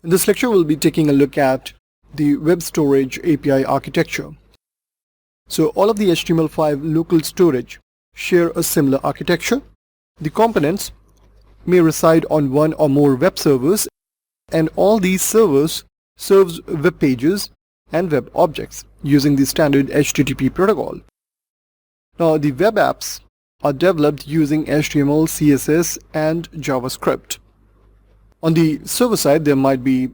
In this lecture, we'll be taking a look at the web storage API architecture. So all of the HTML5 local storage share a similar architecture. The components may reside on one or more web servers, and all these servers serves web pages and web objects using the standard HTTP protocol. Now the web apps are developed using HTML, CSS and JavaScript. On the server side, there might be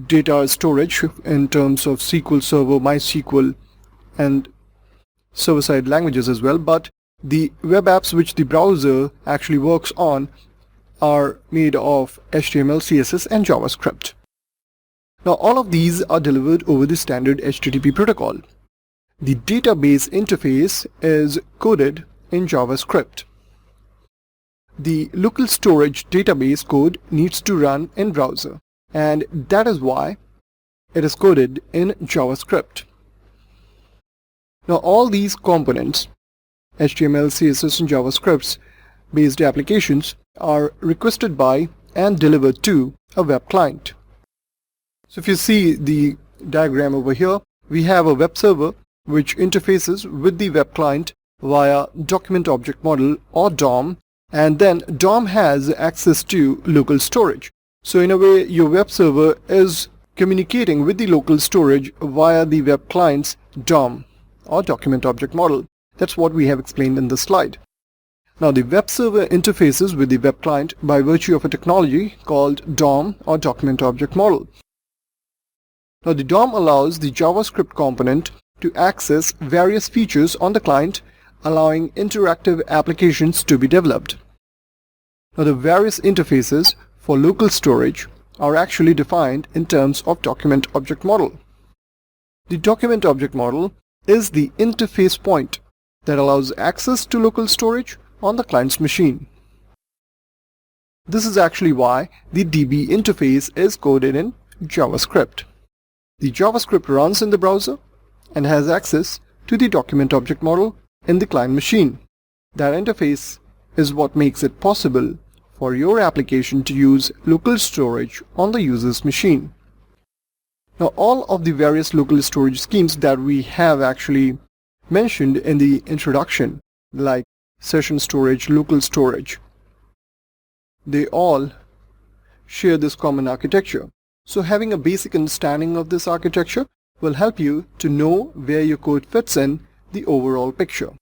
data storage in terms of SQL Server, MySQL and server-side languages as well, but the web apps which the browser actually works on are made of HTML, CSS and JavaScript. Now all of these are delivered over the standard HTTP protocol. The database interface is coded in JavaScript. The local storage database code needs to run in browser, and that is why it is coded in JavaScript. Now all these components, HTML, CSS and JavaScript based applications, are requested by and delivered to a web client. So if you see the diagram over here, we have a web server which interfaces with the web client via document object model or DOM, and then DOM has access to local storage. So in a way, your web server is communicating with the local storage via the web client's DOM or document object model. That's what we have explained in this slide. Now the web server interfaces with the web client by virtue of a technology called DOM or document object model. Now the DOM allows the JavaScript component to access various features on the client, allowing interactive applications to be developed. Now the various interfaces for local storage are actually defined in terms of document object model. The document object model is the interface point that allows access to local storage on the client's machine. This is actually why the DB interface is coded in JavaScript. The JavaScript runs in the browser and has access to the document object model in the client machine. That interface is what makes it possible for your application to use local storage on the user's machine. Now all of the various local storage schemes that we have actually mentioned in the introduction, like session storage, local storage, they all share this common architecture. So having a basic understanding of this architecture will help you to know where your code fits in the overall picture.